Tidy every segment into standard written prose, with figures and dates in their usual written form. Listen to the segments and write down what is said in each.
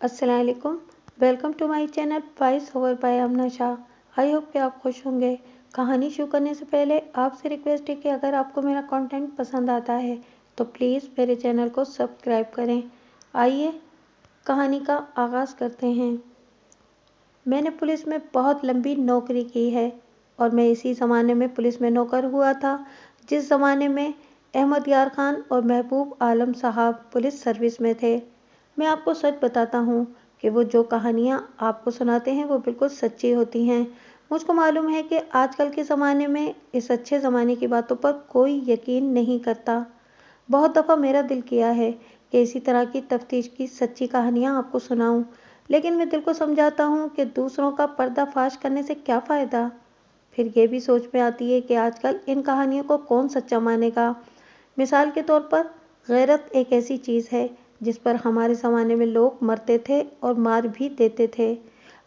अस्सलाम वालेकुम। Welcome to my channel voice over by Aamna Shah. I hope कि आप खुश होंगे। कहानी शुरू करने से पहले आपसे रिक्वेस्ट है कि अगर आपको मेरा कंटेंट पसंद आता है तो प्लीज़ मेरे चैनल को सब्सक्राइब करें। आइए कहानी का आगाज़ करते हैं। मैंने पुलिस में बहुत लंबी नौकरी की है और मैं इसी ज़माने में पुलिस में नौकर हुआ था जिस ज़माने में अहमद यार खान और महबूब आलम साहब पुलिस सर्विस में थे। मैं आपको सच बताता हूँ कि वो जो कहानियाँ आपको सुनाते हैं वो बिल्कुल सच्ची होती हैं। मुझको मालूम है कि आजकल के ज़माने में इस अच्छे ज़माने की बातों पर कोई यकीन नहीं करता। बहुत दफ़ा मेरा दिल किया है कि इसी तरह की तफ्तीश की सच्ची कहानियाँ आपको सुनाऊँ, लेकिन मैं दिल को समझाता हूँ कि दूसरों का पर्दाफाश करने से क्या फ़ायदा। फिर ये भी सोच में आती है कि आजकल इन कहानियों को कौन सच्चा मानेगा। मिसाल के तौर पर गैरत एक ऐसी चीज़ है जिस पर हमारे ज़माने में लोग मरते थे और मार भी देते थे।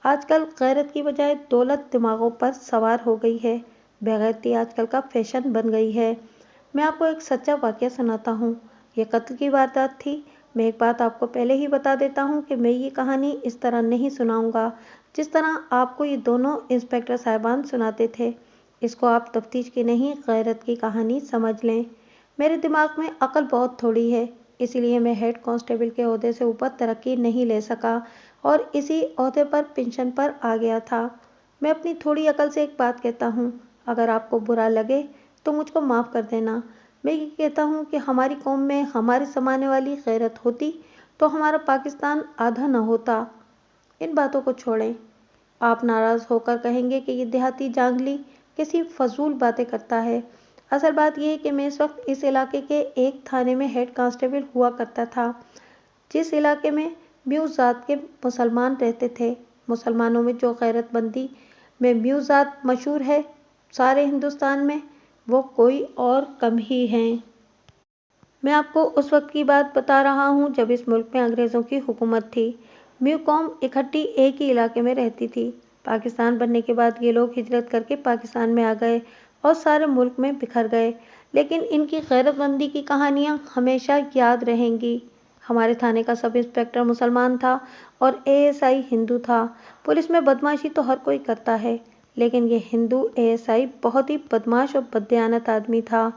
आजकल गैरत की बजाय दौलत दिमागों पर सवार हो गई है। बेगैरती आजकल का फैशन बन गई है। मैं आपको एक सच्चा वाक़या सुनाता हूँ। ये कत्ल की वारदात थी। मैं एक बात आपको पहले ही बता देता हूँ कि मैं ये कहानी इस तरह नहीं सुनाऊँगा जिस तरह आपको ये दोनों इंस्पेक्टर साहिबान सुनाते थे। इसको आप तफ्तीश की नहीं, गैरत की कहानी समझ लें। मेरे दिमाग में अकल बहुत थोड़ी है, इसीलिए मैं हेड कांस्टेबल के ओहदे से ऊपर तरक्की नहीं ले सका और इसी ओहदे पर पेंशन पर आ गया था। मैं अपनी थोड़ी अकल से एक बात कहता हूँ, अगर आपको बुरा लगे तो मुझको माफ़ कर देना। मैं ये कहता हूँ कि हमारी कौम में हमारे ज़माने वाली गैरत होती तो हमारा पाकिस्तान आधा न होता। इन बातों को छोड़ें। आप नाराज़ होकर कहेंगे कि ये देहाती जांगली किसी फजूल बातें करता है। असल बात यह है कि मैं इस वक्त इस इलाके के एक थाने में हेड कांस्टेबल हुआ करता था जिस इलाके में म्यूज़ ज़ात के मुसलमान रहते थे। मुसलमानों में जो गैरतमंदी में म्यूज़ ज़ात मशहूर है सारे हिंदुस्तान में, वो कोई और कम ही हैं। मैं आपको उस वक्त की बात बता रहा हूँ जब इस मुल्क में अंग्रेज़ों की हुकूमत थी। म्यू कौम इकट्ठी एक ही इलाके में रहती थी। पाकिस्तान बनने के बाद ये लोग हिजरत करके पाकिस्तान में आ गए और सारे मुल्क में बिखर गए, लेकिन इनकी गैरतमंदी की कहानियाँ हमेशा याद रहेंगी। हमारे थाने का सब इंस्पेक्टर मुसलमान था और एएसआई हिंदू था। पुलिस में बदमाशी तो हर कोई करता है, लेकिन ये हिंदू एएसआई बहुत ही बदमाश और बददियानत आदमी था।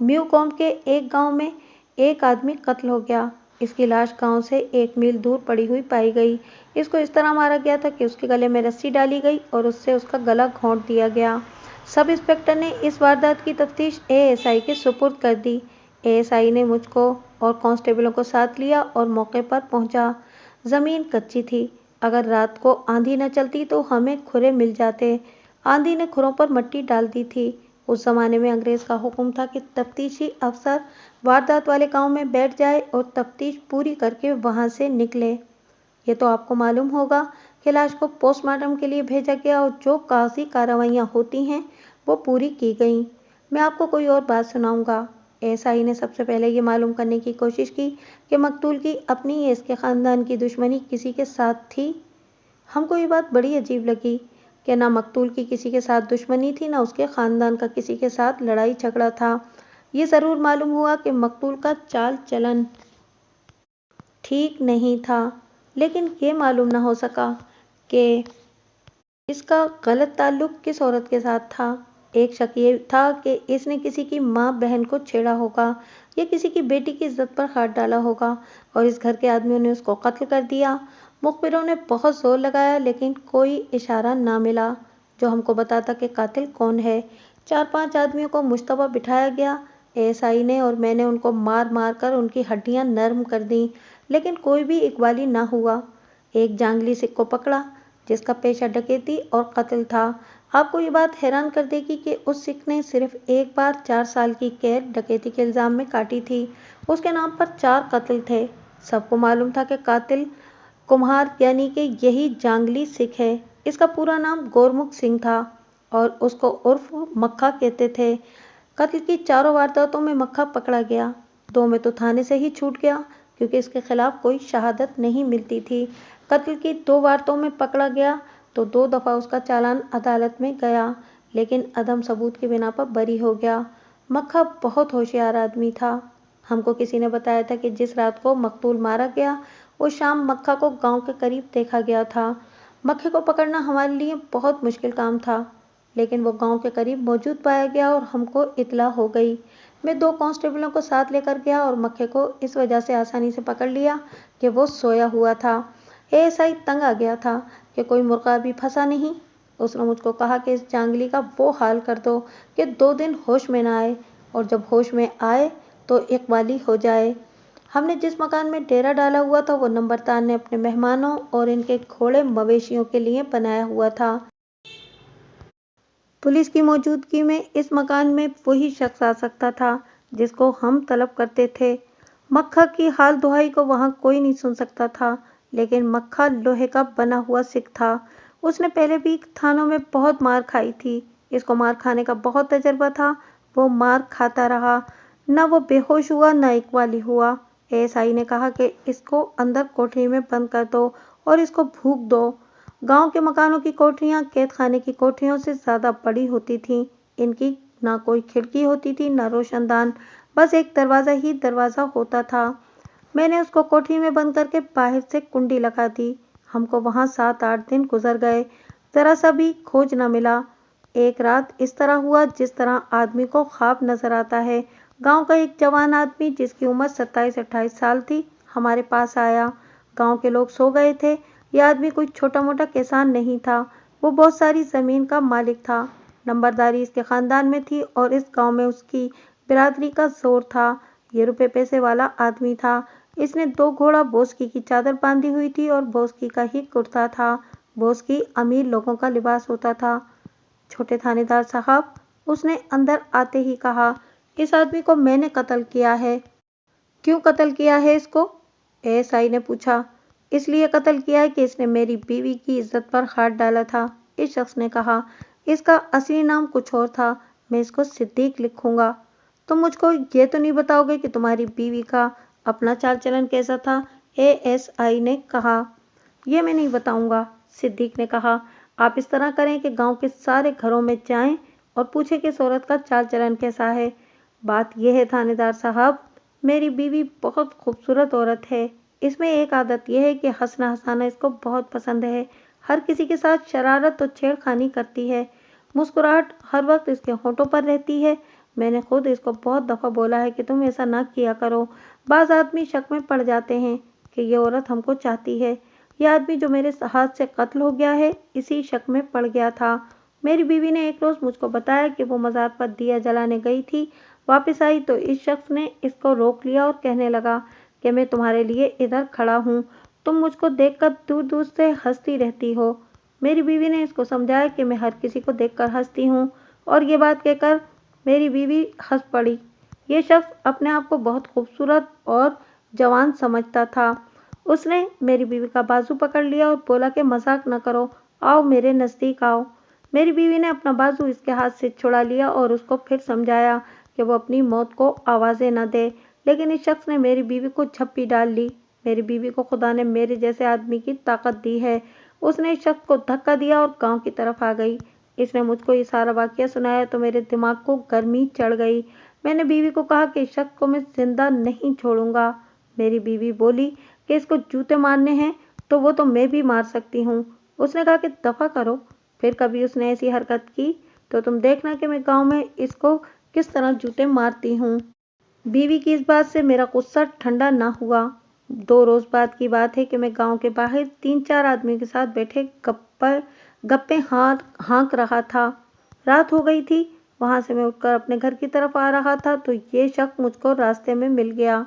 म्यू कौम के एक गांव में एक आदमी कत्ल हो गया। इसकी लाश गांव से 1 मील दूर पड़ी हुई पाई गई। इसको इस तरह मारा गया था कि उसके गले में रस्सी डाली गई और उससे उसका गला घोंट दिया गया। सब इंस्पेक्टर ने इस वारदात की तफ्तीश एएसआई के सुपुर्द कर दी। एएसआई ने मुझको और कांस्टेबलों को साथ लिया और मौके पर पहुंचा। ज़मीन कच्ची थी। अगर रात को आंधी न चलती तो हमें खुरे मिल जाते। आंधी ने खुरों पर मिट्टी डाल दी थी। उस ज़माने में अंग्रेज़ का हुक्म था कि तफ्तीशी अफसर वारदात वाले गांव में बैठ जाए और तफ्तीश पूरी करके वहां से निकले। ये तो आपको मालूम होगा कि लाश को पोस्टमार्टम के लिए भेजा गया और जो कागजी कार्रवाइयाँ होती हैं वो पूरी की गईं। मैं आपको कोई और बात सुनाऊंगा। एएसआई ने सबसे पहले ये मालूम करने की कोशिश की कि मकतूल की अपनी या इसके ख़ानदान की दुश्मनी किसी के साथ थी। हमको ये बात बड़ी अजीब लगी कि ना मकतूल की किसी के साथ दुश्मनी थी, ना उसके ख़ानदान का किसी के साथ लड़ाई झगड़ा था। ये ज़रूर मालूम हुआ कि मकतूल का चाल चलन ठीक नहीं था, लेकिन ये मालूम न हो सका कि इसका गलत ताल्लुक किस औरत के साथ था। एक शक ये था कि इसने किसी की माँ बहन को छेड़ा होगा या किसी की बेटी की इज्जत पर हाथ डाला होगा और इस घर के आदमियों ने उसको कत्ल कर दिया। मुखबिरों ने बहुत जोर लगाया लेकिन कोई इशारा ना मिला जो हमको बताता कि कातिल कौन है। 4-5 आदमियों को मुश्तबा बिठाया गया। एएसआई ने और मैंने उनको मार मार कर उनकी हड्डियां नरम कर दी, लेकिन कोई भी इकबाली ना हुआ। एक जांगली सिख को पकड़ा जिसका पेशा डकैती और कत्ल था। आपको ये बात हैरान कर देगी कि उस सिख ने सिर्फ एक बार 4 साल की कैद डकैती के इल्ज़ाम में काटी थी। उसके नाम पर 4 कत्ल थे। सबको मालूम था कि कातिल कुम्हार यानी कि यही जांगली सिख है। इसका पूरा नाम गोरमुख सिंह था और उसको उर्फ मक्खा कहते थे। कत्ल की चारों वारदातों में मक्खा पकड़ा गया। 2 में तो थाने से ही छूट गया क्योंकि इसके खिलाफ कोई शहादत नहीं मिलती थी। कत्ल की 2 वारदातों में पकड़ा गया तो 2 दफ़ा उसका चालान अदालत में गया, लेकिन अदम सबूत की बिना पर बरी हो गया। मक्खा बहुत होशियार आदमी था। हमको किसी ने बताया था कि जिस रात को मकतूल मारा गया उस शाम मक्खा को गांव के करीब देखा गया था। मक्खे को पकड़ना हमारे लिए बहुत मुश्किल काम था, लेकिन वो गांव के करीब मौजूद पाया गया और हमको इत्तला हो गई। मैं 2 कांस्टेबलों को साथ लेकर गया और मक्खे को इस वजह से आसानी से पकड़ लिया कि वो सोया हुआ था। एएसआई तंग आ गया था कि कोई मुर्गा अभी फंसा नहीं। उसने मुझको कहा कि इस जांगली का वो हाल कर दो कि 2 दिन होश में ना आए, और जब होश में आए तो इकबाली हो जाए। हमने जिस मकान में डेरा डाला हुआ था वो नंबरदार ने अपने मेहमानों और इनके घोड़े मवेशियों के लिए बनाया हुआ था। पुलिस की मौजूदगी में इस मकान में वही शख्स आ सकता था जिसको हम तलब करते थे। मक्खा की हाल दुहाई को वहां कोई नहीं सुन सकता था, लेकिन मक्खा लोहे का बना हुआ सिख था। उसने पहले भी थानों में बहुत मार खाई थी। इसको मार खाने का बहुत तजर्बा था। वो मार खाता रहा, न वो बेहोश हुआ न इकबाली हुआ। एएसआई ने कहा कि इसको अंदर कोठरी में बंद कर दो और इसको भूख दो। गांव के मकानों की कोठरियां कैद खाने की कोठरियों से ज्यादा बड़ी होती थीं। इनकी ना कोई खिड़की होती थी न रोशनदान, बस एक दरवाजा ही दरवाजा होता था। मैंने उसको कोठरी में बंद करके बाहर से कुंडी लगा दी। हमको वहां 7-8 दिन गुजर गए, जरा सा भी खोज न मिला। एक रात इस तरह हुआ जिस तरह आदमी को ख्वाब नजर आता है। गांव का एक जवान आदमी जिसकी उम्र 27-28 साल थी हमारे पास आया। गांव के लोग सो गए थे। यह आदमी कोई छोटा मोटा किसान नहीं था, वो बहुत सारी जमीन का मालिक था। नंबरदारी इसके खानदान में थी और इस गांव में उसकी बिरादरी का जोर था। ये रुपए पैसे वाला आदमी था। इसने 2 घोड़ा बोस्की की चादर बांधी हुई थी और बोस्की का ही कुर्ता था। बोस्की अमीर लोगों का लिबास होता था। छोटे थानेदार साहब, उसने अंदर आते ही कहा, इस आदमी को मैंने कत्ल किया है। क्यों कत्ल किया है इसको? एएसआई ने पूछा। इसलिए कत्ल किया है कि इसने मेरी बीवी की इज्जत पर हाथ डाला था। इस शख्स ने कहा। इसका असली नाम कुछ और था, मैं इसको सिद्दीक लिखूंगा। तुम मुझको ये तो नहीं बताओगे कि तुम्हारी बीवी का अपना चाल चलन कैसा था? एएसआई ने कहा। ये मैं नहीं बताऊंगा, सिद्दीक ने कहा। आप इस तरह करें कि गांव के सारे घरों में जाएं और पूछें कि इस औरत का चाल चलन कैसा है। बात यह है थानेदार साहब, मेरी बीवी बहुत खूबसूरत औरत है। इसमें एक आदत यह है कि हंसना हंसाना इसको बहुत पसंद है। हर किसी के साथ शरारत और छेड़खानी करती है। मुस्कुराहट हर वक्त इसके होठों पर रहती है। मैंने खुद इसको बहुत दफ़ा बोला है कि तुम ऐसा ना किया करो। बाज़ आदमी शक में पड़ जाते हैं कि ये औरत हमको चाहती है। यह आदमी जो मेरे हाथ से कत्ल हो गया है इसी शक में पड़ गया था। मेरी बीवी ने एक रोज़ मुझको बताया कि वो मज़ार पर दिया जलाने गई थी। वापस आई तो इस शख्स ने इसको रोक लिया और कहने लगा कि मैं तुम्हारे लिए इधर खड़ा हूँ, तुम मुझको देखकर दूर दूर से हंसती रहती हो। मेरी बीवी ने इसको समझाया कि मैं हर किसी को देखकर हंसती हूँ, और ये बात कहकर मेरी बीवी हंस पड़ी। ये शख्स अपने आप को बहुत खूबसूरत और जवान समझता था। उसने मेरी बीवी का बाजू पकड़ लिया और बोला कि मजाक न करो, आओ मेरे नज़दीक आओ। मेरी बीवी ने अपना बाजू इसके हाथ से छुड़ा लिया और उसको फिर समझाया कि वो अपनी मौत को आवाज़ें न दे, लेकिन इस शख्स ने मेरी बीवी को झप्पी डाल ली। मेरी बीवी को खुदा ने मेरे जैसे आदमी की ताकत दी है। उसने इस शख्स को धक्का दिया और गांव की तरफ आ गई। इसने मुझको ये सारा वाकया सुनाया तो मेरे दिमाग को गर्मी चढ़ गई। मैंने बीवी को कहा कि इस शख्स को मैं जिंदा नहीं छोड़ूंगा। मेरी बीवी बोली कि इसको जूते मारने हैं तो वो तो मैं भी मार सकती हूँ। उसने कहा कि दफ़ा करो, फिर कभी उसने ऐसी हरकत की तो तुम देखना कि मैं गांव में इसको किस तरह जूते मारती हूँ। बीवी की इस बात से मेरा गुस्सा ठंडा ना हुआ। 2 रोज बाद की बात है कि मैं गांव के बाहर 3-4 आदमियों के साथ बैठे गप्पे हाँक रहा था। रात हो गई थी। वहां से मैं उठकर अपने घर की तरफ आ रहा था तो ये शख्स मुझको रास्ते में मिल गया।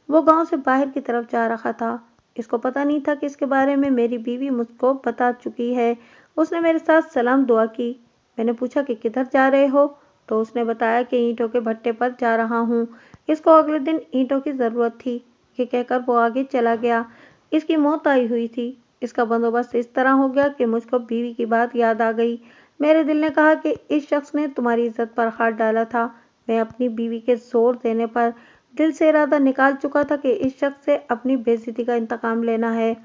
वो गांव से बाहर की तरफ जा रहा था। इसको पता नहीं था कि इसके बारे में मेरी बीवी मुझको बता चुकी है। उसने मेरे साथ सलाम दुआ की। मैंने पूछा कि किधर जा रहे हो, तो उसने बताया कि ईंटों के भट्टे पर जा रहा हूँ। इसको अगले दिन ईंटों की ज़रूरत थी। ये कहकर वो आगे चला गया। इसकी मौत आई हुई थी। इसका बंदोबस्त इस तरह हो गया कि मुझको बीवी की बात याद आ गई। मेरे दिल ने कहा कि इस शख्स ने तुम्हारी इज्जत पर हाथ डाला था। मैं अपनी बीवी के जोर देने पर दिल से इरादा निकाल चुका था कि इस शख्स से अपनी बेइज्जती का इंतकाम लेना है।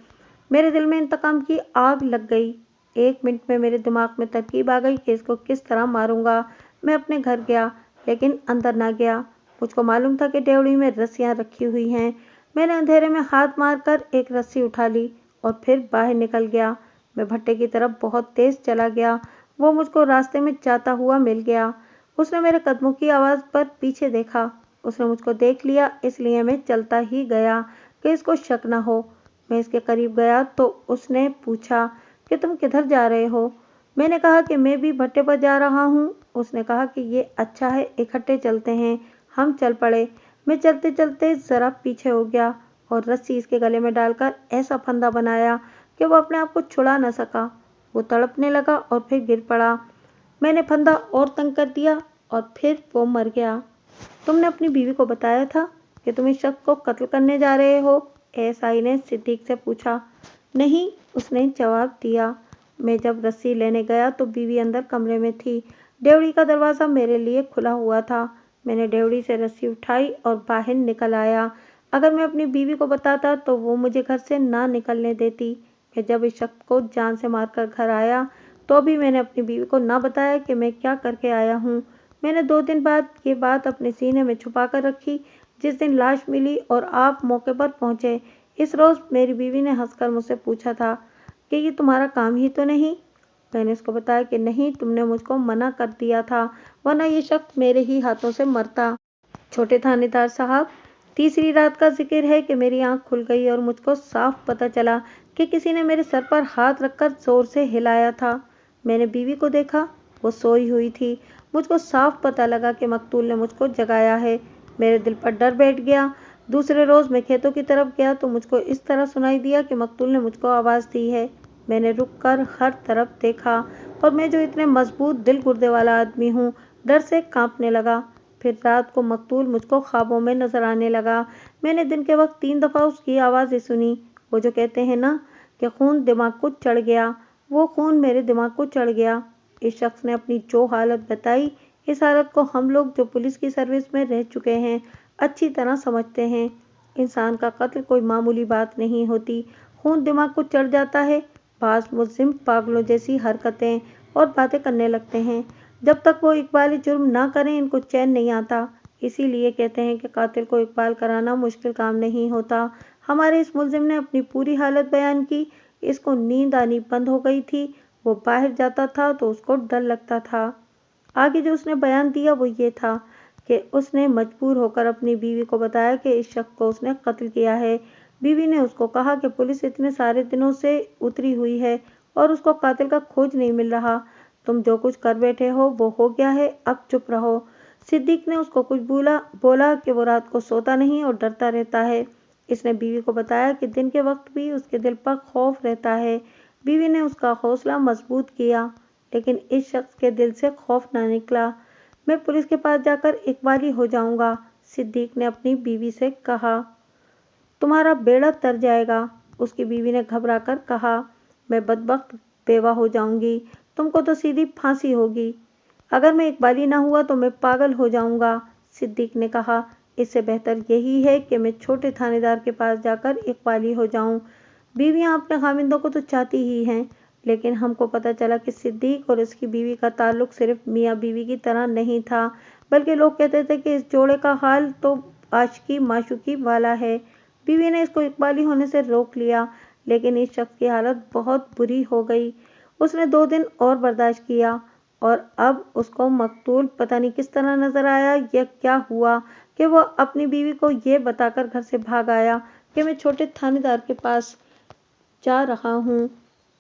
मेरे दिल में इंतकाम की आग लग गई। 1 मिनट में मेरे दिमाग में तरकीब आ गई कि इसको किस तरह मारूंगा। मैं अपने घर गया, लेकिन अंदर ना गया। मुझको मालूम था कि डेवड़ी में रस्सियां रखी हुई हैं। मैंने अंधेरे में हाथ मारकर एक रस्सी उठा ली और फिर बाहर निकल गया। मैं भट्टे की तरफ बहुत तेज चला गया। वो मुझको रास्ते में जाता हुआ मिल गया। उसने मेरे कदमों की आवाज़ पर पीछे देखा। उसने मुझको देख लिया, इसलिए मैं चलता ही गया कि इसको शक न हो। मैं इसके करीब गया तो उसने पूछा कि तुम किधर जा रहे हो? मैंने कहा कि मैं भी भट्टे पर जा रहा हूँ। उसने कहा कि ये अच्छा है, इकट्ठे चलते हैं। हम चल पड़े। मैं चलते चलते ज़रा पीछे हो गया और रस्सी इसके गले में डालकर ऐसा फंदा बनाया कि वो अपने आप को छुड़ा न सका। वो तड़पने लगा और फिर गिर पड़ा। मैंने फंदा और तंग कर दिया और फिर वो मर गया। तुमने अपनी बीवी को बताया था कि तुम इस शख्स को कत्ल करने जा रहे हो? एएसआई ने सिद्दीक से पूछा। नहीं, उसने जवाब दिया। मैं जब रस्सी लेने गया तो बीवी अंदर कमरे में थी। डेवड़ी का दरवाज़ा मेरे लिए खुला हुआ था। मैंने डेवड़ी से रस्सी उठाई और बाहर निकल आया। अगर मैं अपनी बीवी को बताता तो वो मुझे घर से ना निकलने देती। मैं जब इस शख्स को जान से मारकर घर आया तो भी मैंने अपनी बीवी को ना बताया कि मैं क्या करके आया हूँ। मैंने 2 दिन बाद ये बात अपने सीने में छुपा कर रखी। जिस दिन लाश मिली और आप मौके पर पहुँचे, इस रोज़ मेरी बीवी ने हंसकर मुझसे पूछा था कि ये तुम्हारा काम ही तो नहीं? मैंने उसको बताया कि नहीं, तुमने मुझको मना कर दिया था, वरना ये शख्स मेरे ही हाथों से मरता। छोटे थानेदार साहब, तीसरी रात का जिक्र है कि मेरी आंख खुल गई और मुझको साफ पता चला कि किसी ने मेरे सर पर हाथ रखकर जोर से हिलाया था। मैंने बीवी को देखा, वो सोई हुई थी। मुझको साफ पता लगा कि मकतूल ने मुझको जगाया है। मेरे दिल पर डर बैठ गया। दूसरे रोज़ मैं खेतों की तरफ गया तो मुझको इस तरह सुनाई दिया कि मकतूल ने मुझको आवाज़ दी है। मैंने रुक कर हर तरफ देखा और मैं जो इतने मजबूत दिल गुर्दे वाला आदमी हूँ, डर से कांपने लगा। फिर रात को मकतूल मुझको ख्वाबों में नजर आने लगा। मैंने दिन के वक्त 3 दफ़ा उसकी आवाज़ें सुनी। वो जो कहते हैं ना कि खून दिमाग को चढ़ गया, वो खून मेरे दिमाग को चढ़ गया। इस शख्स ने अपनी जो हालत बताई, इस हालत को हम लोग जो पुलिस की सर्विस में रह चुके हैं अच्छी तरह समझते हैं। इंसान का कत्ल कोई मामूली बात नहीं होती। खून दिमाग को चढ़ जाता है। बाज़ मुज़्रिम पागलों जैसी हरकतें और बातें करने लगते हैं। जब तक वो इकबाली जुर्म ना करें इनको चैन नहीं आता। इसीलिए कहते हैं कि कातिल को इकबाल कराना मुश्किल काम नहीं होता। हमारे इस मुलजिम ने अपनी पूरी हालत बयान की। इसको नींद आनी बंद हो गई थी। वो बाहर जाता था तो उसको डर लगता था। आगे जो उसने बयान दिया वो ये था कि उसने मजबूर होकर अपनी बीवी को बताया कि इस शख्स को उसने कत्ल किया है। बीवी ने उसको कहा कि पुलिस इतने सारे दिनों से उतरी हुई है और उसको कातिल का खोज नहीं मिल रहा। तुम जो कुछ कर बैठे हो वो हो गया है, अब चुप रहो। सिद्दीक ने उसको कुछ बोला कि वो रात को सोता नहीं और डरता रहता है। इसने बीवी को बताया कि दिन के वक्त भी उसके दिल पर खौफ रहता है। बीवी ने उसका हौसला मजबूत किया, लेकिन इस शख्स के दिल से खौफ ना निकला। मैं पुलिस के पास जाकर इकबाली हो जाऊंगा, सिद्दीक ने अपनी बीवी से कहा। तुम्हारा बेड़ा तर जाएगा, उसकी बीवी ने घबराकर कहा। मैं बदबख्त बेवा हो जाऊंगी, तुमको तो सीधी फांसी होगी। अगर मैं इकबाली ना हुआ तो मैं पागल हो जाऊंगा, सिद्दीक ने कहा। इससे बेहतर यही है कि मैं छोटे थानेदार के पास जाकर इकबाली हो जाऊं। बीवियां अपने खामिंदों को तो चाहती ही हैं, लेकिन हमको पता चला कि सिद्दीक और इसकी बीवी का ताल्लुक सिर्फ मियाँ बीवी की तरह नहीं था, बल्कि लोग कहते थे कि इस जोड़े का हाल तो आशिकी माशूकी वाला है। बीवी ने इसको इकबाली होने से रोक लिया, लेकिन इस शख्स की हालत बहुत बुरी हो गई। उसने 2 दिन और बर्दाश्त किया और अब उसको मकतूल पता नहीं किस तरह नजर आया या क्या हुआ कि वो अपनी बीवी को ये बताकर घर से भाग आया कि मैं छोटे थानेदार के पास जा रहा हूँ।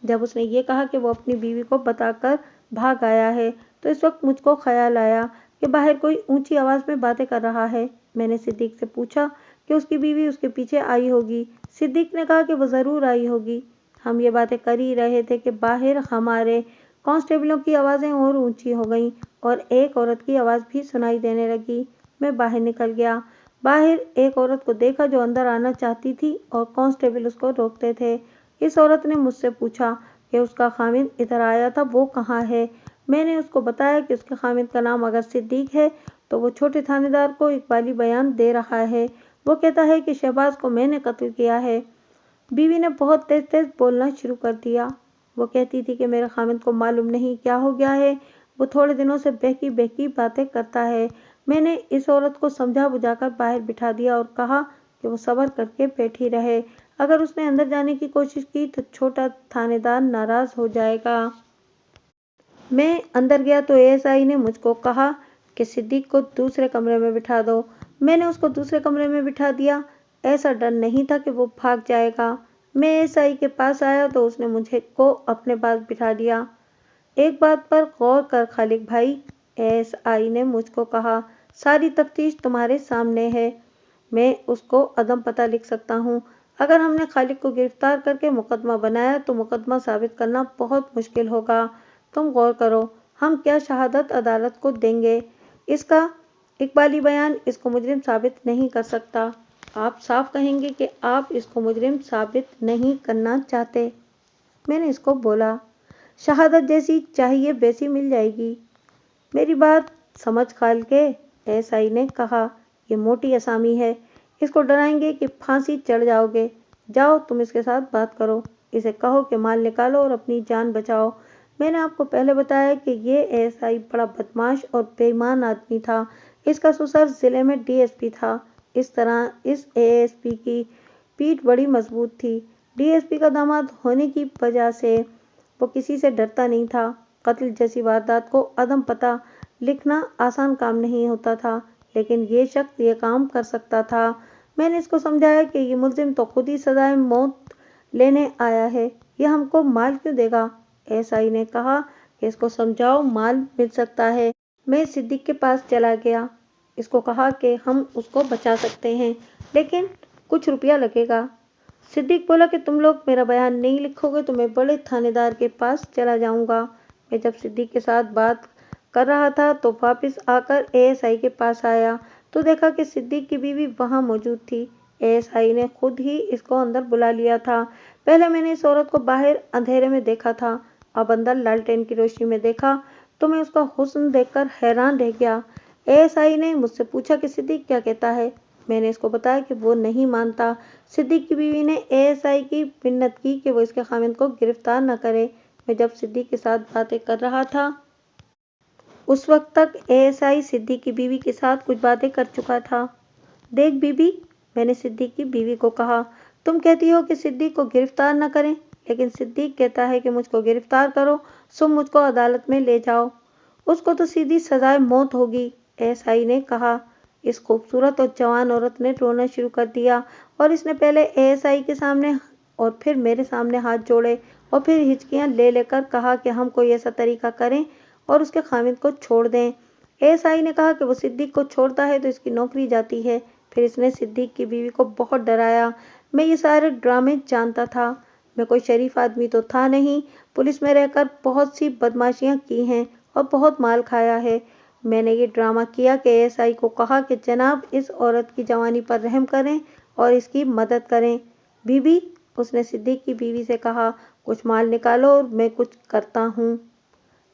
जब उसने ये कहा कि वो अपनी बीवी को बताकर भाग आया है तो इस वक्त मुझको ख्याल आया कि बाहर कोई ऊंची आवाज़ में बातें कर रहा है। मैंने सिद्दीक से पूछा कि उसकी बीवी उसके पीछे आई होगी। सिद्दीक ने कहा कि वो ज़रूर आई होगी। हम ये बातें कर ही रहे थे कि बाहर हमारे कांस्टेबलों की आवाज़ें और ऊंची हो गईं और एक औरत की आवाज़ भी सुनाई देने लगी। मैं बाहर निकल गया। बाहर एक औरत को देखा जो अंदर आना चाहती थी और कांस्टेबल उसको रोकते थे। इस औरत ने मुझसे पूछा कि उसका खामिद इधर आया था, वो कहाँ है। मैंने उसको बताया कि उसके खामिद का नाम अगर सिद्दीक है तो वो छोटे थानेदार को इकबाली बयान दे रहा है। वो कहता है कि शहबाज को मैंने कत्ल किया है। बीवी ने बहुत तेज तेज बोलना शुरू कर दिया। वो कहती थी कि मेरे खामिद को मालूम नहीं क्या हो गया है, वो थोड़े दिनों से बहकी बहकी बातें करता है। मैंने इस औरत को समझा बुझाकर बाहर बिठा दिया और कहा کہ وہ صبر کرके بیٹھی رہے۔ اگر اس نے اندر جانے کی کوشش کی تو چھوٹا تھانے دار ناراض ہو جائے گا۔ میں اندر گیا تو ASI نے مجھ کو کہا کہ صدیق کو دوسرے کمرے میں بٹھا دو۔ میں نے اس کو دوسرے کمرے میں بٹھا دیا۔ ایسا ڈر نہیں تھا کہ وہ بھاگ جائے گا۔ میں ASI کے پاس آیا تو اس نے مجھے کو اپنے پاس بٹھا دیا۔ ایک بات پر غور کر خالق بھائی، ASI نے مجھ کو کہا، ساری تفتیش تمہارے سامنے ہے۔ میں اس کو عدم پتہ لکھ سکتا ہوں۔ اگر ہم نے خالق کو گرفتار کر کے مقدمہ بنایا تو مقدمہ ثابت کرنا بہت مشکل ہوگا۔ تم غور کرو، ہم کیا شہادت عدالت کو دیں گے؟ اس کا اقبالی بیان اس کو مجرم ثابت نہیں کر سکتا۔ آپ صاف کہیں گے کہ آپ اس کو مجرم ثابت نہیں کرنا چاہتے۔ میں نے اس کو بولا، شہادت جیسی چاہیے ویسی مل جائے گی۔ میری بات سمجھ کھال کے ASI نے کہا، یہ موٹی اسامی ہے، اس کو ڈرائیں گے کہ پھانسی چڑھ جاؤ گے۔ جاؤ تم اس کے ساتھ بات کرو، اسے کہو کہ مال نکالو اور اپنی جان بچاؤ۔ میں نے آپ کو پہلے بتایا کہ یہ ASI بڑا بدماش اور بے ایمان آدمی تھا۔ اس کا سسر ضلع میں DSP تھا۔ اس طرح اس ASP کی پیٹھ بڑی مضبوط تھی۔ DSP کا داماد ہونے کی وجہ سے وہ کسی سے ڈرتا نہیں تھا۔ قتل جیسی واردات کو عدم پتہ لکھنا آسان کام نہیں ہوتا تھا، لیکن یہ شخص یہ کام کر سکتا تھا۔ میں نے اس کو سمجھایا کہ یہ ملزم تو خود ہی سزائے موت لینے آیا ہے، یہ ہم کو مال کیوں دے گا؟ ASI نے کہا کہ اس کو سمجھاؤ مال مل سکتا ہے۔ میں صدیق کے پاس چلا گیا، اس کو کہا کہ ہم اس کو بچا سکتے ہیں، لیکن کچھ روپیہ لگے گا۔ صدیق بولا کہ تم لوگ میرا بیان نہیں لکھو گے تو میں بڑے تھانے دار کے پاس چلا جاؤں گا۔ میں جب صدیق کے ساتھ بات کر رہا تھا تو واپس آ کر ASI کے پاس آیا تو دیکھا کہ صدیق کی بیوی وہاں موجود تھی۔ ASI نے خود ہی اس کو اندر بلا لیا تھا۔ پہلے میں نے اس عورت کو باہر اندھیرے میں دیکھا تھا، اب اندر لالٹین کی روشنی میں دیکھا تو میں اس کا حسن دیکھ کر حیران رہ گیا۔ ASI نے مجھ سے پوچھا کہ صدیق کیا کہتا ہے؟ میں نے اس کو بتایا کہ وہ نہیں مانتا۔ صدیق کی بیوی نے ASI کی منت کی کہ وہ اس کے خاوند کو گرفتار نہ کرے۔ میں جب صدیق کے ساتھ باتیں کر رہا تھا اس وقت تک ASI صدیق کی بیوی کے ساتھ کچھ باتیں کر چکا تھا۔ دیکھ بی بی، میں نے صدیق کی بیوی کو کہا، تم کہتی ہو کہ صدیق کو گرفتار نہ کریں، لیکن صدیق کہتا ہے کہ مجھ کو گرفتار کرو سو مجھ کو عدالت میں لے جاؤ، اس کو تو سیدھی سزائے موت ہوگی۔ ASI نے کہا۔ اس خوبصورت اور جوان عورت نے رونا شروع کر دیا اور اس نے پہلے ASI کے سامنے اور پھر میرے سامنے ہاتھ جوڑے اور پھر ہچکیاں لے لے کر کہا کہ ہم کوئی ایسا طریقہ کریں اور اس کے خاوند کو چھوڑ دیں۔ ASI نے کہا کہ وہ صدیق کو چھوڑتا ہے تو اس کی نوکری جاتی ہے۔ پھر اس نے صدیق کی بیوی کو بہت ڈرایا۔ میں یہ سارے ڈرامے جانتا تھا۔ میں کوئی شریف آدمی تو تھا نہیں، پولیس میں رہ کر بہت سی بدماشیاں کی ہیں اور بہت مال کھایا ہے۔ میں نے یہ ڈرامہ کیا کہ ASI کو کہا کہ جناب اس عورت کی جوانی پر رحم کریں اور اس کی مدد کریں۔ بی بی، اس نے صدیق کی بیوی سے کہا، کچھ مال نکالو اور میں کچھ کرتا ہوں۔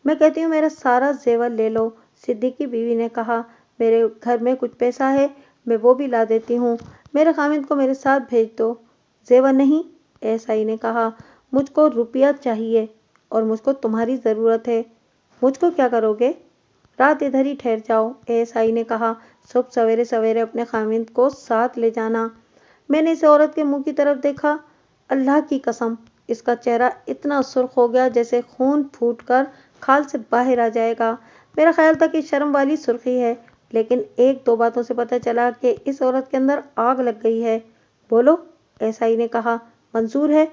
میں کہتی ہوں میرا سارا زیور لے لو۔ صدیق کی بیوی نے کہا، میرے گھر میں کچھ پیسہ ہے، میں وہ بھی لا دیتی ہوں، میرے خاوند کو میرے ساتھ بھیج دو۔ زیور نہیں، ASI نے کہا، مجھ کو روپیہ چاہیے اور مجھ کو تمہاری ضرورت ہے۔ مجھ کو کیا کرو گے؟ رات ادھر ہی ٹھہر جاؤ، ASI نے کہا، صبح سویرے سویرے اپنے خاوند کو ساتھ لے جانا۔ میں نے اس عورت کے منہ کی طرف دیکھا، اللہ کی قسم اس کا چہرہ اتنا سرخ ہو گیا جیسے خون پھوٹ کر کھال سے باہر آ جائے گا۔ میرا خیال تھا کہ شرم والی سرخی ہے، لیکن ایک دو باتوں سے پتہ چلا کہ اس عورت کے اندر آگ لگ گئی ہے۔ بولو، ASI نے کہا، منظور ہے؟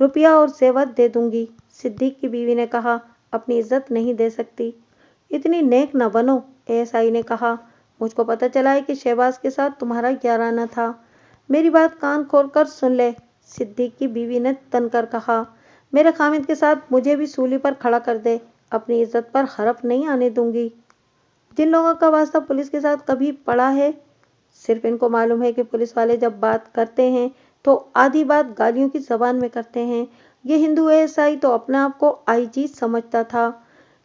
روپیہ اور زیور دے دوں گی۔ صدیق کی بیوی نے کہا، اپنی عزت نہیں دے سکتی، اتنی نیک نہ بنو۔ ASI نے کہا، مجھ کو پتہ چلا ہے کہ شہباز کے ساتھ تمہارا یارانہ تھا۔ میری بات کان کھول کر سن لے، صدیق کی بیوی نے تن کر کہا، میرے خاوند کے ساتھ مجھے بھی سولی پر کھڑا کر دے، اپنی عزت پر حرف نہیں آنے دوں گی۔ جن لوگوں کا واسطہ پولیس کے ساتھ کبھی پڑا ہے، صرف ان کو معلوم ہے کہ پولیس والے جب بات کرتے ہیں تو آدھی بات گالیوں کی زبان میں کرتے ہیں۔ یہ ہندو ASI تو اپنے آپ کو IG سمجھتا تھا۔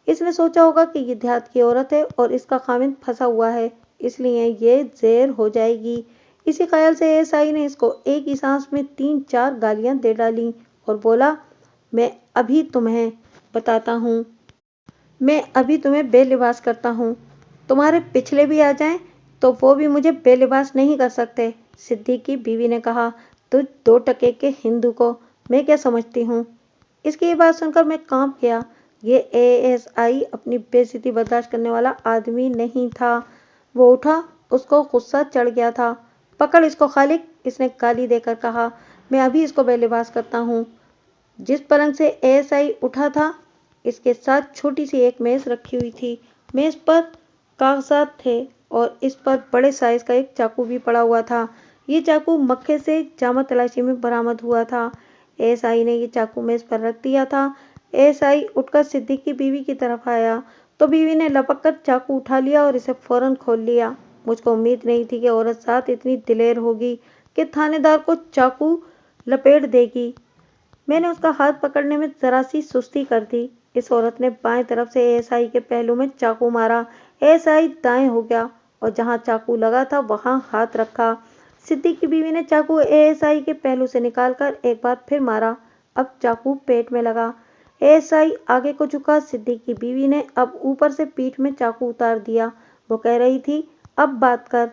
اس نے سوچا ہوگا کہ یہ دیہات کی عورت ہے اور اس کا خاوند پھنسا ہوا ہے، اس لیے یہ زہر ہو جائے گی۔ اسی خیال سے ASI نے اس کو ایک ہی سانس میں 3-4 گالیاں دے ڈالیں اور بولا، میں ابھی تمہیں بتاتا ہوں، میں ابھی تمہیں بے لباس کرتا ہوں، تمہارے پچھلے بھی آ جائیں تو وہ بھی مجھے بے لباس نہیں کر سکتے۔ सिद्दीक की बीवी ने कहा, तुझ 2 टके के हिंदू को मैं क्या समझती हूँ। इसकी ये बात सुनकर मैं कांप गया। ये एएसआई अपनी बेइज्जती बर्दाश्त करने वाला आदमी नहीं था। वो उठा, उसको गुस्सा चढ़ गया था। पकड़ इसको खालिक, इसने गाली देकर कहा। मैं अभी इसको बेलिबास करता हूँ। जिस पलंग से एएसआई उठा था, इसके साथ छोटी सी एक मेज रखी हुई थी। मेज पर कागजात थे और इस पर बड़े साइज का एक चाकू भी पड़ा हुआ था। ये चाकू मक्के से जामा तलाशी में बरामद हुआ था। एएसआई ने ये चाकू मेज पर रख दिया था। एएसआई उठकर सिद्दीक की बीवी की तरफ आया तो बीवी ने लपक कर चाकू उठा लिया और इसे फौरन खोल लिया। मुझको उम्मीद नहीं थी कि औरत साथ इतनी दिलेर होगी कि थानेदार को चाकू लपेट देगी। मैंने उसका हाथ पकड़ने में जरा सी सुस्ती कर दी। इस औरत ने बाएं तरफ से एएसआई के पहलू में चाकू मारा। एएसआई दाएं हो गया और जहां चाकू लगा था वहां हाथ रखा। सिद्दीक की बीवी ने चाकू एएसआई के पहलू से निकालकर एक बार फिर मारा। अब चाकू पेट में लगा। एएसआई आगे को झुका। सिद्दीक की बीवी ने अब ऊपर से पीठ में चाकू उतार दिया। वो कह रही थी, अब बात कर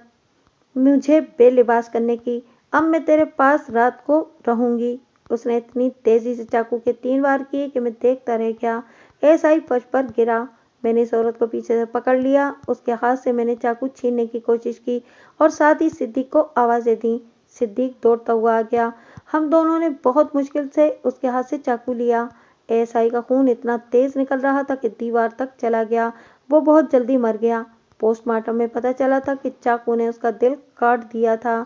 मुझे बेलिबास करने की। अब मैं तेरे पास रात को रहूंगी। उसने इतनी तेजी से चाकू के 3 वार किए कि मैं देखता रह गया। एएसआई फर्श पर गिरा। मैंने इस औरत को पीछे से पकड़ लिया। उसके हाथ से मैंने चाकू छीनने की कोशिश की और साथ ही सिद्दीक को आवाजें दी। सिद्दीक दौड़ता हुआ आ गया। हम दोनों ने बहुत मुश्किल से उसके हाथ से चाकू लिया। एएसआई का खून इतना तेज निकल रहा था कि दीवार तक चला गया। वो बहुत जल्दी मर गया। पोस्टमार्टम में पता चला था कि चाकू ने उसका दिल काट दिया था।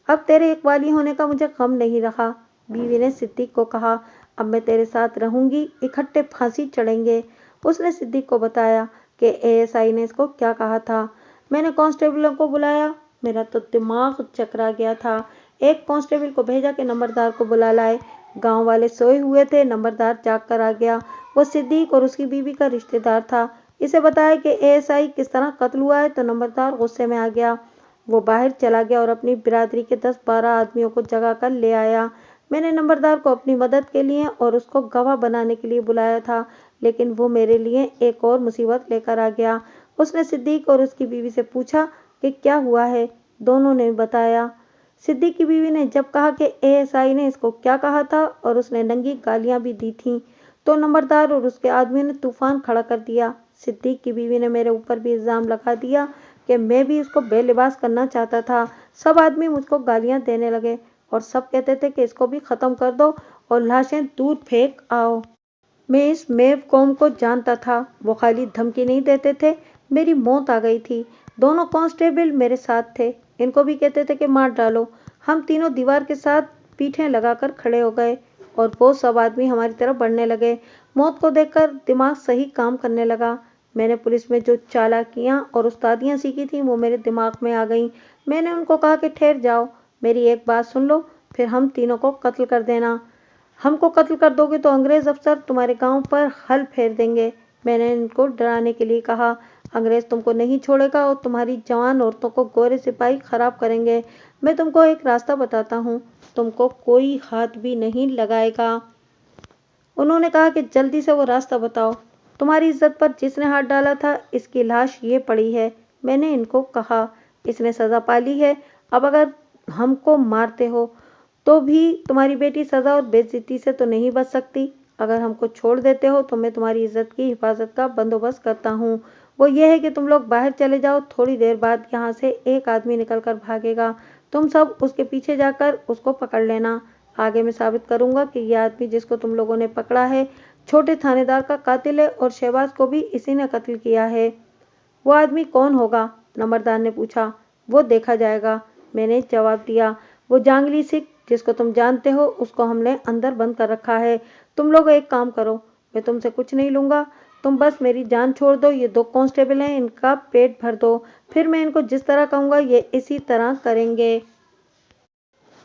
अब तेरे एक वाली होने का मुझे गम नहीं रहा, बीवी ने सिद्दीक को कहा। अब मैं तेरे साथ रहूंगी, इकट्ठे फांसी चढ़ेंगे। उसने सिद्दीक को बताया कि एएसआई ने इसको क्या कहा था। मैंने कांस्टेबलों को बुलाया। मेरा तो दिमाग चकरा गया था। एक कांस्टेबल को भेजा कि नंबरदार को बुला लाए। गांव वाले सोए हुए थे। नंबरदार जाग कर आ गया। वो सिद्दीक और उसकी बीवी का रिश्तेदार था। इसे बताया कि एएसआई किस तरह कत्ल हुआ है तो नंबरदार गुस्से में आ गया। वो बाहर चला गया और अपनी बिरादरी के 10-12 आदमियों को जगा कर ले आया। मैंने नंबरदार को अपनी मदद के लिए और उसको गवाह बनाने के लिए बुलाया था, लेकिन वो मेरे लिए एक और मुसीबत लेकर आ गया। उसने सिद्दीक और उसकी बीवी से पूछा कि क्या हुआ है। दोनों ने बताया। सिद्दीक की बीवी ने जब कहा कि एएसआई ने इसको क्या कहा था और उसने नंगी गालियां भी दी थीं, तो नंबरदार और उसके आदमियों ने तूफान खड़ा कर दिया। सिद्दीक की बीवी ने मेरे ऊपर भी इल्जाम लगा दिया कि मैं भी उसको बेलिबास करना चाहता था। सब आदमी मुझको गालियां देने लगे और सब कहते थे कि इसको भी खत्म कर दो और लाशें दूर फेंक आओ। मैं इस मेव कौम को जानता था। वो खाली धमकी नहीं देते थे, मेरी मौत आ गई थी। दोनों कांस्टेबल मेरे साथ थे। इनको भी कहते थे कि मार डालो। हम तीनों दीवार के साथ पीठें लगाकर खड़े हो गए और वो सब आदमी हमारी तरफ बढ़ने लगे। मौत को देखकर दिमाग सही काम करने लगा। मैंने पुलिस में जो चालाकियां और उस्तादियां सीखी थी वो मेरे दिमाग में आ गईं। मैंने उनको कहा कि ठहर जाओ, मेरी एक बात सुन लो, फिर हम तीनों को कत्ल कर देना। हमको कत्ल कर दोगे तो अंग्रेज अफसर तुम्हारे गांव पर हल फेर देंगे। मैंने इनको डराने के लिए कहा। अंग्रेज तुमको नहीं छोड़ेगा और तुम्हारी जवान औरतों को गोरे सिपाही खराब करेंगे। मैं तुमको एक रास्ता बताता हूँ, तुमको कोई हाथ भी नहीं लगाएगा। उन्होंने कहा कि जल्दी से वो रास्ता बताओ। तुम्हारी इज्जत पर जिसने हाथ डाला था, इसकी लाश ये पड़ी है। मैंने इनको कहा, इसने सजा पाली है। अब अगर हमको मारते हो तो भी तुम्हारी बेटी सजा और बेइज्जती से तो नहीं बच सकती। अगर हमको छोड़ देते हो तो मैं तुम्हारी इज्जत की हिफाजत का बंदोबस्त करता हूँ। वो ये है कि तुम लोग बाहर चले जाओ। थोड़ी देर बाद यहाँ से एक आदमी निकलकर भागेगा। तुम सब उसके पीछे जाकर उसको पकड़ लेना। आगे मैं साबित करूंगा कि यह आदमी जिसको तुम लोगों ने पकड़ा है, छोटे थानेदार का कातिल है और शहबाज को भी इसी ने कत्ल किया है। वो आदमी कौन होगा? नंबरदार ने पूछा। वो देखा जाएगा, मैंने जवाब दिया। वो जांगली सिख जिसको तुम जानते हो, उसको हमने अंदर बंद कर रखा है। तुम लोग एक काम करो, मैं तुमसे कुछ नहीं लूंगा, तुम बस मेरी जान छोड़ दो। ये 2 कांस्टेबल हैं, इनका पेट भर दो, फिर मैं इनको जिस तरह कहूंगा ये इसी तरह करेंगे।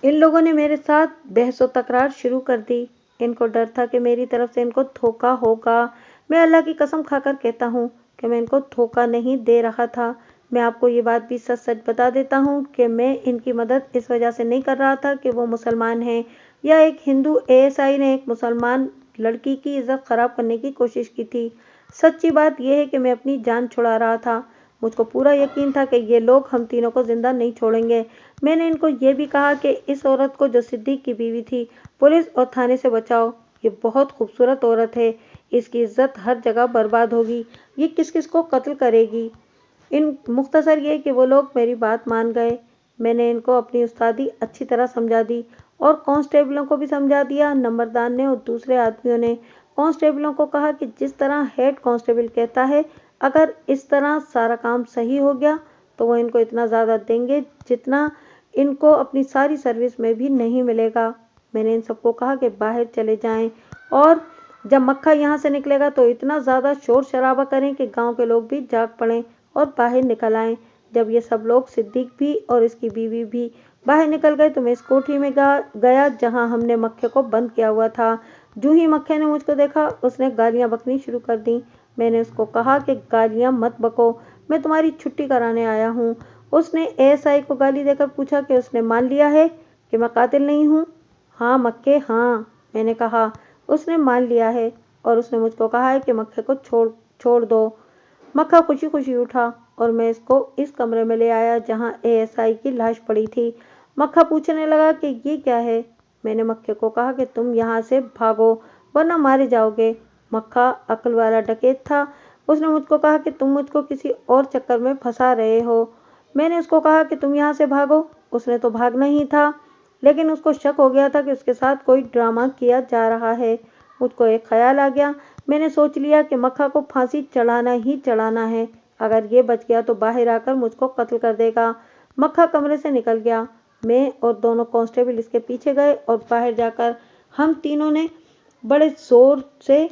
इन लोगों ने मेरे साथ बहसो तकरार शुरू कर दी। इनको डर था कि मेरी तरफ से इनको धोखा होगा। मैं अल्लाह की कसम खाकर कहता हूँ कि मैं इनको धोखा नहीं दे रहा था। मैं आपको ये बात भी सच सच बता देता हूँ कि मैं इनकी मदद इस वजह से नहीं कर रहा था कि वो मुसलमान हैं या एक हिंदू एएसआई ने एक मुसलमान लड़की की इज्जत खराब करने की कोशिश की थी। सच्ची बात यह है कि मैं अपनी जान छुड़ा रहा था। मुझ को पूरा यकीन था कि ये लोग हम तीनों को जिंदा नहीं छोड़ेंगे। मैंने इनको ये भी कहा कि इस औरत को, जो सिद्दीक की बीवी थी, पुलिस और थाने से बचाओ। ये बहुत खूबसूरत औरत है, इसकी इज्जत हर जगह बर्बाद होगी, ये किस किस को कत्ल करेगी। इन मुख्तसर ये कि वो लोग मेरी बात मान गए। मैंने इनको अपनी उस्तादी अच्छी तरह समझा दी और कांस्टेबलों को भी समझा दिया। नंबरदार ने और दूसरे आदमियों ने कांस्टेबलों को कहा कि जिस तरह हेड कांस्टेबल कहता है, अगर इस तरह सारा काम सही हो गया तो वो इनको इतना ज़्यादा देंगे जितना इनको अपनी सारी सर्विस में भी नहीं मिलेगा। मैंने इन सबको कहा कि बाहर चले जाएं और जब मक्खा यहाँ से निकलेगा तो इतना ज़्यादा शोर शराबा करें कि गांव के लोग भी जाग पड़ें और बाहर निकल आएं। जब ये सब लोग, सिद्दीक भी और इसकी बीवी भी बाहर निकल गए तो मैं इस कोठरी में गया जहां हमने मक्खे को बंद किया हुआ था। जो ही मक्खे ने मुझको देखा, उसने गालियां बकनी शुरू कर दी। मैंने उसको कहा कि गालियां मत बको, मैं तुम्हारी छुट्टी कराने आया हूँ। उसने एएसआई को गाली देकर पूछा कि उसने मान लिया है कि मैं कातिल नहीं हूँ। हाँ मक्के, हाँ, मैंने कहा, उसने मान लिया है और उसने मुझको कहा है कि मक्खे को छोड़ दो। मक्खा खुशी खुशी उठा और मैं इसको इस कमरे में ले आया जहां एएसआई की लाश पड़ी थी। मक्खा पूछने लगा कि ये क्या है। मैंने मक्खे को कहा कि तुम यहाँ से भागो वरना मारे जाओगे। मक्खा अक्ल वाला डकैत था। उसने मुझको कहा कि तुम मुझको किसी और चक्कर में फंसा रहे हो। मैंने उसको कहा कि तुम यहाँ से भागो। उसने तो भागना ही था, लेकिन उसको शक हो गया था कि उसके साथ कोई ड्रामा किया जा रहा है। मुझको एक ख्याल आ गया। मैंने सोच लिया कि मक्खा को फांसी चढ़ाना ही चढ़ाना है। अगर ये बच गया तो बाहर आकर मुझको कत्ल कर देगा। मक्खा कमरे से निकल गया। मैं और दोनों कांस्टेबल इसके पीछे गए और बाहर जाकर हम तीनों ने बड़े जोर से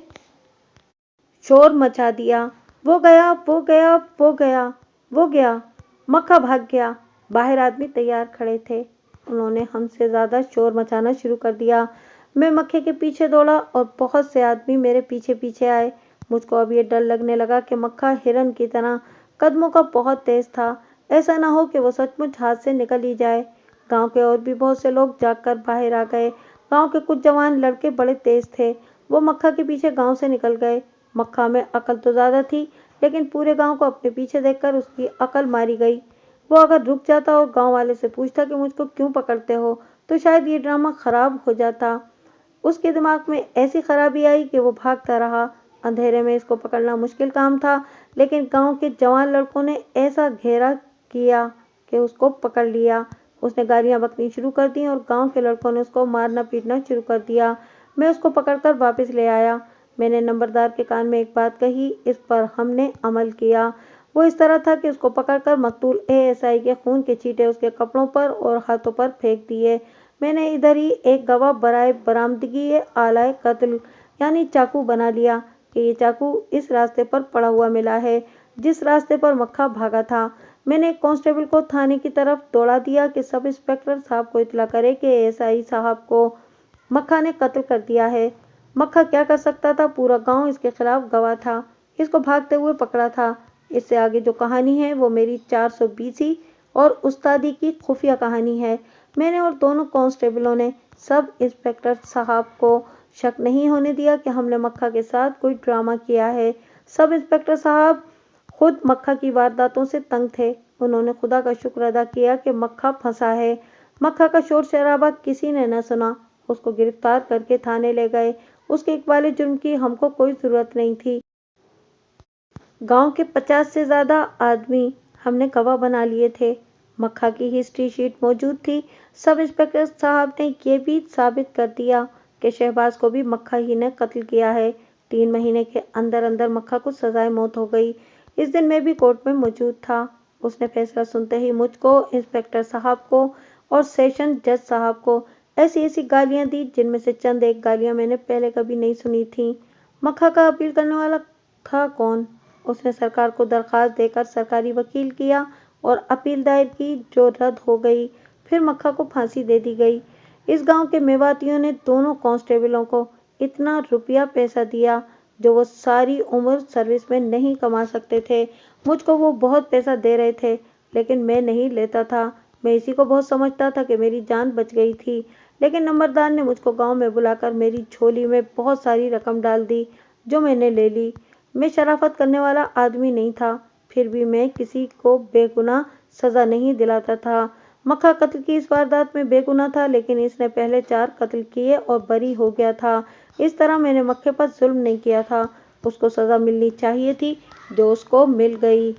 शोर मचा दिया। वो गया, वो गया, वो गया, वो गया। मक्खा भाग गया। बाहर आदमी तैयार खड़े थे। उन्होंने हमसे ज्यादा शोर मचाना शुरू कर दिया। मैं मक्खे के पीछे दौड़ा और बहुत से आदमी मेरे पीछे पीछे आए। मुझको अब ये डर लगने लगा कि मक्खा हिरन की तरह कदमों का बहुत तेज था। ऐसा ना हो कि वो सचमुच हाथ से निकल ही जाए। गांव के और भी बहुत से लोग जागकर बाहर आ गए। गांव के कुछ जवान लड़के बड़े तेज थे। वो मक्खा के पीछे गांव से निकल गए। मक्खा में अकल तो ज्यादा थी, लेकिन पूरे गांव को अपने पीछे देखकर उसकी अकल मारी गई। वो अगर रुक जाता और गांव वाले से पूछता कि मुझको क्यों पकड़ते हो, तो शायद ये ड्रामा खराब हो जाता। उसके दिमाग में ऐसी खराबी आई कि वो भागता रहा। अंधेरे में इसको पकड़ना मुश्किल काम था, लेकिन गांव के जवान लड़कों ने ऐसा घेरा किया कि उसको पकड़ लिया। उसने गालियां बकनी शुरू कर दी और गांव के लड़कों ने उसको मारना पीटना शुरू कर दिया। मैं उसको पकड़कर वापस ले आया। मैंने नंबरदार के कान में एक बात कही, इस पर हमने अमल किया। वो इस तरह था कि उसको पकड़कर मकतूल एएसआई के खून के छींटे उसके कपड़ों पर और हाथों पर फेंक दिए। मैंने इधर ही एक गवाह बराए बरामदगी आलाए कत्ल यानी चाकू बना लिया कि ये चाकू इस रास्ते पर पड़ा हुआ मिला है जिस रास्ते पर मक्खा भागा था। मैंने एक कांस्टेबल को थाने की तरफ दौड़ा दिया कि सब इंस्पेक्टर साहब को इत्तला करे कि एएसआई साहब को मक्खा ने कत्ल कर दिया है। मक्खा क्या कर सकता था, पूरा गांव इसके खिलाफ गवाह था। इसको भागते हुए पकड़ा था। इससे आगे जो कहानी है वो मेरी 420 और उस्तादी की खुफिया कहानी है। मैंने और दोनों कांस्टेबलों ने सब इंस्पेक्टर साहब को शक नहीं होने दिया कि हमने मक्खा के साथ कोई ड्रामा किया है। सब इंस्पेक्टर साहब खुद मक्खा की वारदातों से तंग थे। उन्होंने खुदा का शुक्र अदा किया कि मक्खा फंसा है। मक्खा का शोर शराबा किसी ने न सुना। उसको गिरफ्तार करके थाने ले गए। उसके इकबाल जुर्म की हमको कोई जरूरत नहीं थी। गांव के 50 से ज्यादा आदमी हमने गवाह बना लिए थे। मक्खा की हिस्ट्री शीट मौजूद थी। सब इंस्पेक्टर साहब ने यह भी साबित कर दिया कि शहबाज को भी मक्खा ही ने कत्ल किया है। 3 महीने के अंदर अंदर मक्खा को सजाए मौत हो गई। इस दिन मैं भी कोर्ट में मौजूद था। उसने फैसला सुनते ही मुझको, इंस्पेक्टर साहब को और सेशन जज साहब को ऐसी ऐसी गालियां दी जिनमें से चंद एक गालियां मैंने पहले कभी नहीं सुनी थी। मक्खा का अपील करने वाला था कौन? उसने सरकार को दरखास्त देकर सरकारी वकील किया और अपील दायर की जो रद्द हो गई। फिर मक्खा को फांसी दे दी गई। इस गांव के मेवातियों ने दोनों कांस्टेबलों को इतना रुपया पैसा दिया जो वो सारी उम्र सर्विस में नहीं कमा सकते थे। मुझको वो बहुत पैसा दे रहे थे, लेकिन मैं नहीं लेता था। मैं इसी को बहुत समझता था कि मेरी जान बच गई थी। लेकिन नंबरदार ने मुझको गांव में बुलाकर मेरी झोली में बहुत सारी रकम डाल दी जो मैंने ले ली। मैं शराफत करने वाला आदमी नहीं था। پھر بھی میں کسی کو بے گناہ سزا نہیں دلاتا تھا۔ مکھا قتل کی اس واردات میں بے گناہ تھا، لیکن اس نے پہلے 4 قتل کیے اور بری ہو گیا تھا۔ اس طرح میں نے مکھے پر ظلم نہیں کیا تھا۔ اس کو سزا ملنی چاہیے تھی جو اس کو مل گئی۔